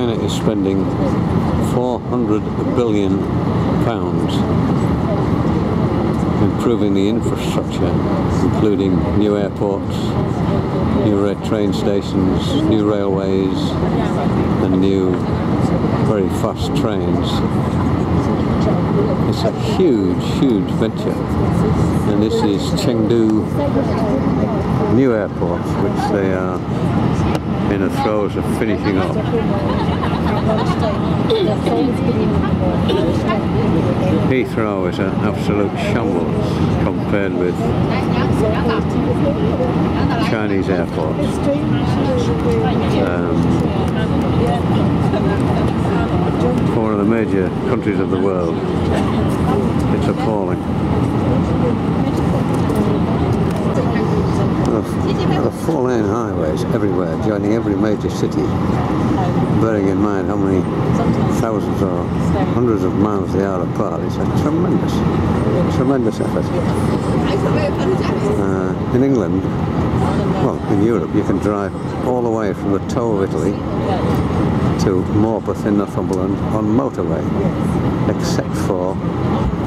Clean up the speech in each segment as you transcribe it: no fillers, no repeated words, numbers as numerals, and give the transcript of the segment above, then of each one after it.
China is spending £400 billion improving the infrastructure, including new airports, new train stations, new railways, and new very fast trains. It's a huge, huge venture. And this is Chengdu new airport, which they are in the throes of finishing up. Heathrow is an absolute shambles compared with Chinese airports. For one of the major countries of the world, it's appalling. There are 4-lane highways everywhere, joining every major city, bearing in mind how many thousands or hundreds of miles they are apart. It's a tremendous effort. In England, well, in Europe, you can drive all the way from the toe of Italy to Morpeth in Northumberland on motorway, except for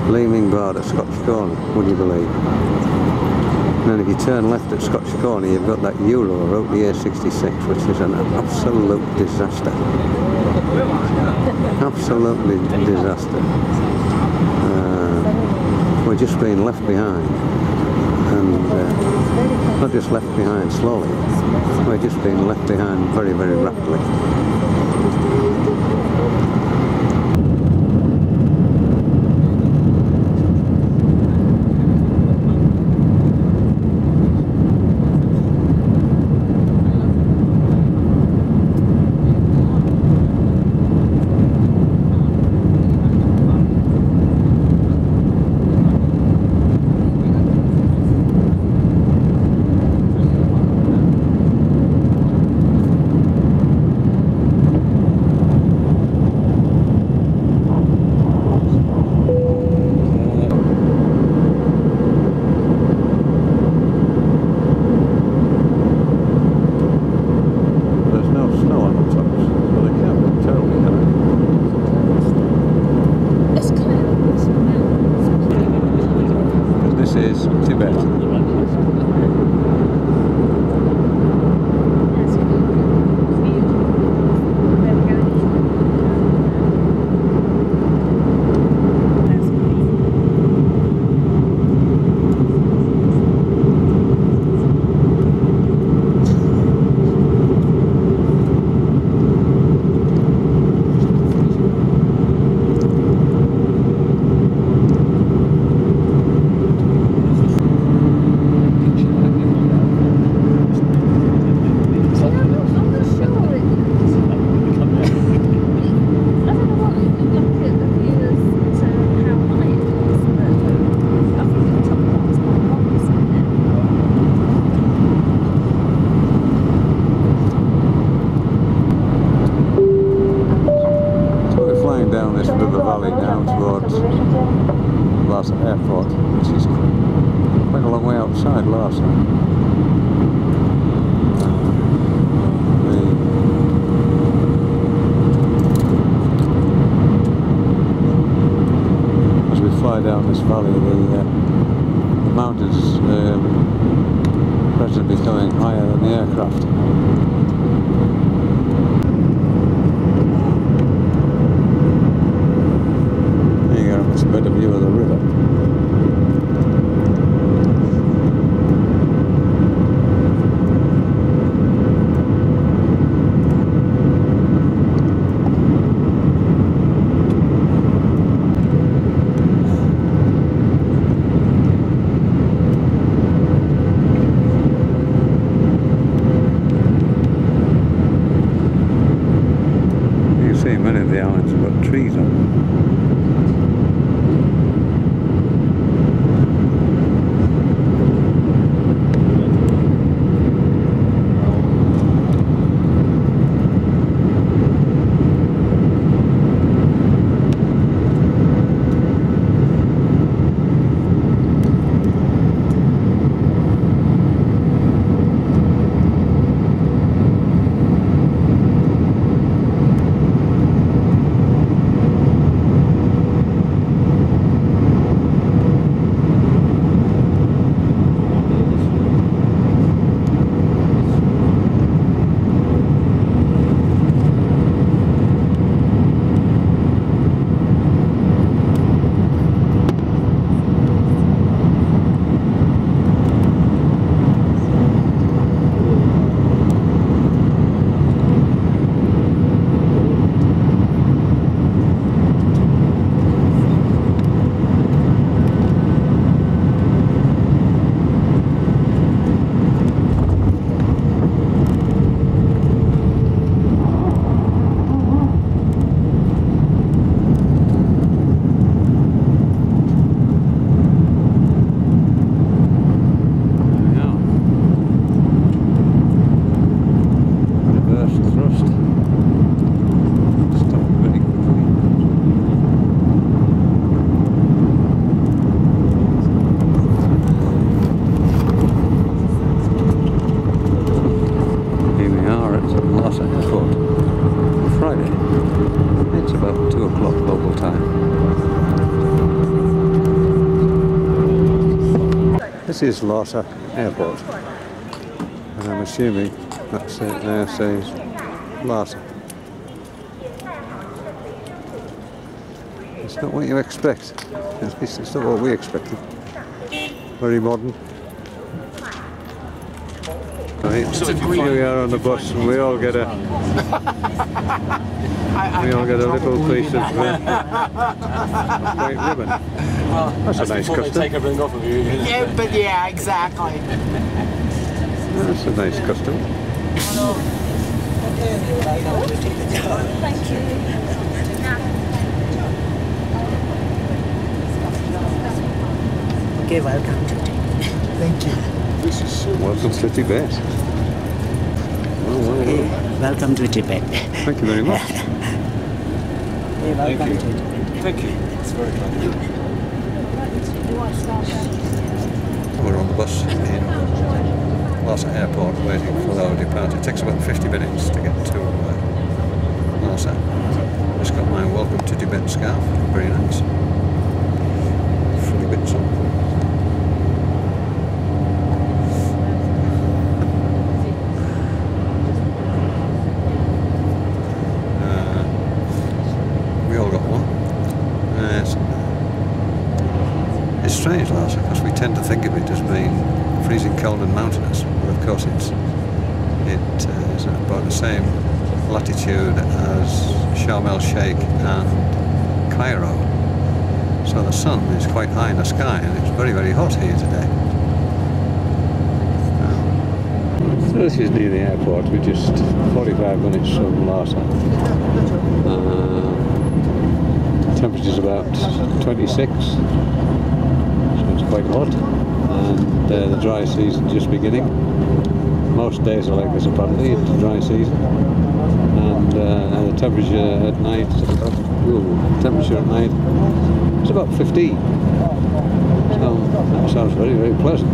Leeming Broad at Scotch Corner, would you believe? And then if you turn left at Scotch Corner, you've got that Euro route, the A66, which is an absolute disaster. Absolutely disaster. We're just being left behind. And not just left behind slowly, we're just being left behind very, very rapidly. This is Tibet. Down this river valley down towards Lhasa Airport, which is quite a long way outside Lhasa. As we fly down this valley, the mountains gradually becoming higher than the aircraft. It's a better view of the river. This is Lhasa Airport, and I'm assuming that's it there says Lhasa. It's not what you expect, at least it's not what we expected. Very modern. Right, here we are on the bus, and we all get a little piece of white ribbon. Well, that's a nice custom. Take everything off of you. Yeah, but yeah, exactly. That's a nice custom. Thank you. Okay, welcome to Tibet. Thank you. Welcome to Tibet. Okay, welcome to Tibet. Thank you very much. Hey, welcome to Tibet. Thank you. It's very kind. We're on the bus in Lhasa Airport waiting for our departure. It takes about 50 minutes to get to Lhasa. Just got my welcome to Tibet scarf. Very nice. Fully bits on. It's strange, Lhasa, because we tend to think of it as being freezing cold and mountainous, but of course it is about the same latitude as Sharm el-Sheikh and Cairo. So the sun is quite high in the sky, and it's very, very hot here today. So this is near the airport. We're just 45 minutes from Lhasa. Temperature's about 26. It's quite hot, and the dry season just beginning. Most days are like this apparently, it's the dry season, and the temperature at night, is about 15. So that sounds very, very pleasant.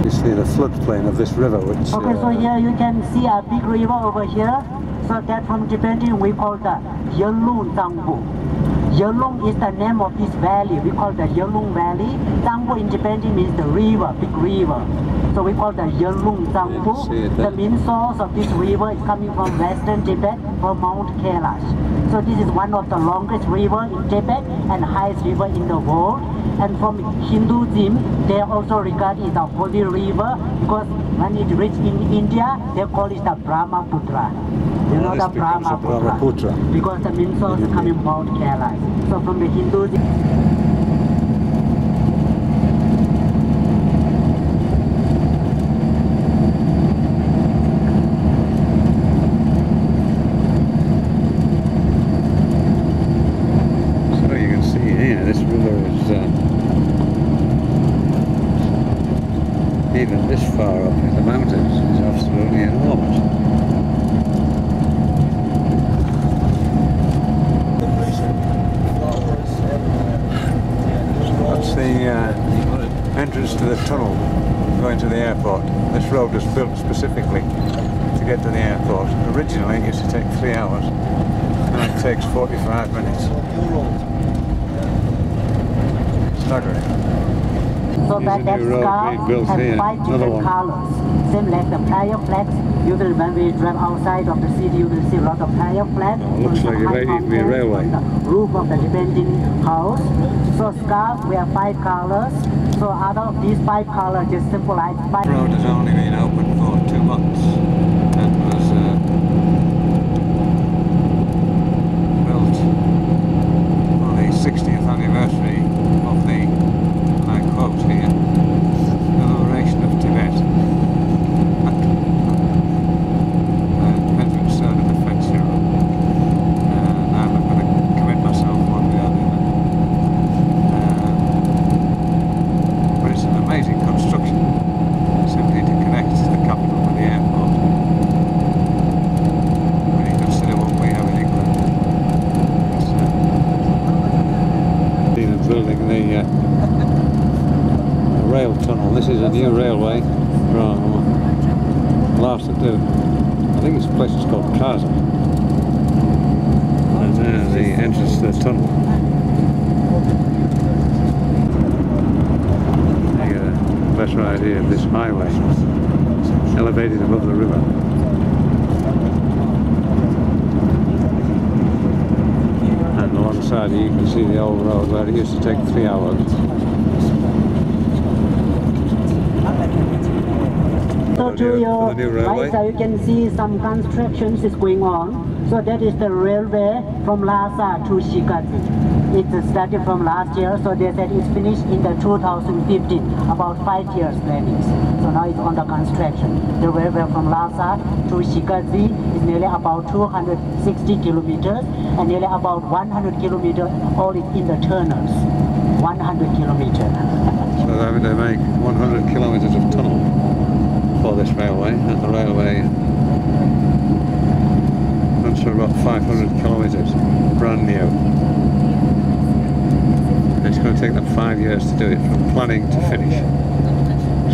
You see the floodplain of this river, which... Okay, so here you can see a big river over here. So that from Tibetan we call the Yelung Zangbu. Yelung is the name of this valley. We call the Yelung Valley. Zangbu in Tibetan means the river, big river. So we call the Yelung Zangbu. The main source of this river is coming from western Tibet, from Mount Kailash. So this is one of the longest river in Tibet and highest river in the world. And from Hinduism, they also regard it as a holy river because when it reaches in India, they call it the Brahmaputra. You know the Brahmaputra. Because the main source is coming from Mount Kailash. So from the Hinduism. Even this far up in the mountains is absolutely enormous. That's the entrance to the tunnel going to the airport. This road was built specifically to get to the airport. Originally it used to take 3 hours, and it takes 45 minutes. Staggering. So that scarf has 5 different colors. Same like the prayer flags. Usually when we drive outside of the city, you will see a lot of prayer flags. Looks like it might even be a railway. On the roof of the Tibetan house. So scarf, we have 5 colors. So out of these 5 colors, just symbolize 5. The road has only been open for 2 months. And was built for the 60th anniversary of the here, the liberation of Tibet. Entrance side of the fence here. And I'm not going to commit myself one way or the other. But it's an amazing construction, simply to connect the capital with the airport. When you consider what we have in England, it's building the rail tunnel. This is a new railway from Lhasa to, I think this place is called Kaza. And there's the entrance to the tunnel. better idea of this highway, elevated above the river. And alongside you can see the old road where it used to take 3 hours. So to your right side, you can see some constructions is going on. So that is the railway from Lhasa to Shigazi. It started from last year, so they said it's finished in the 2015, about 5 years planning. So now it's under construction. The railway from Lhasa to Shigazi is nearly about 260 kilometers, and nearly about 100 kilometers all is in the tunnels. 100 kilometers. So they're having to make 100 kilometers of tunnel for this railway, and the railway runs for about 500 kilometers, brand new. It's going to take them 5 years to do it, from planning to finish.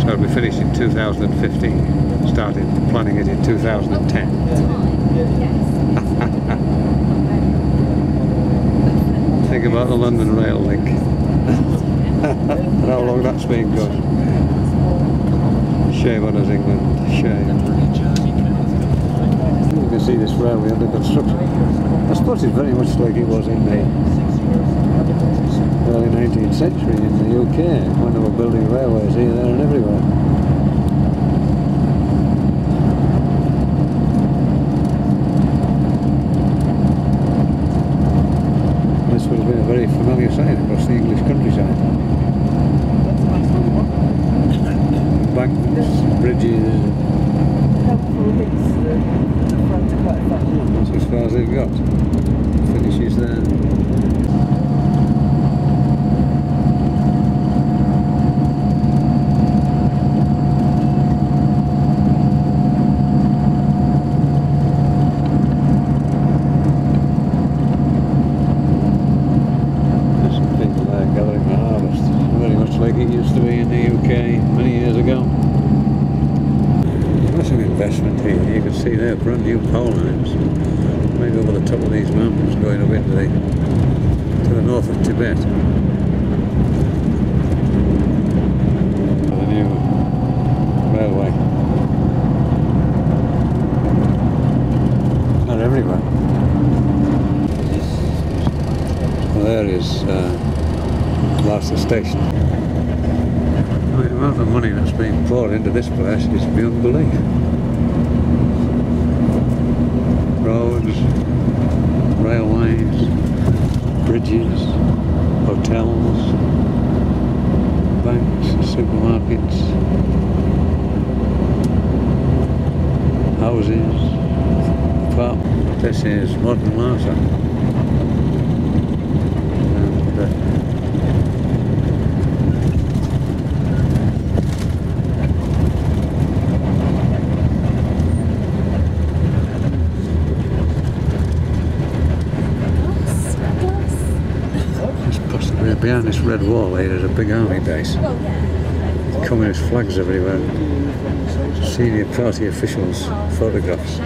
So it'll be finished in 2015, started planning it in 2010. Think about the London Rail link. And how long that's been going. Shame on us, England. Shame. You can see this railway under construction. I suppose it's very much like it was in the early 19th century in the UK, when they were building railways here, there and everywhere. This would have been a very familiar sight across the English countryside. Embankments, bridges. That's as far as they've got. Finishes there. Like it used to be in the UK many years ago. Massive investment here. You can see there brand new power lines made over the top of these mountains going up into to the north of Tibet. The new railway. Not everywhere. Well, there is Lhasa station. The amount of money that's being poured into this place is beyond belief. Roads, railways, bridges, hotels, banks, supermarkets, houses, apartments. This is modern Lhasa. Behind this red wall here is a big army base. Communist flags everywhere. Senior party officials' photographs.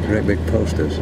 Great big posters.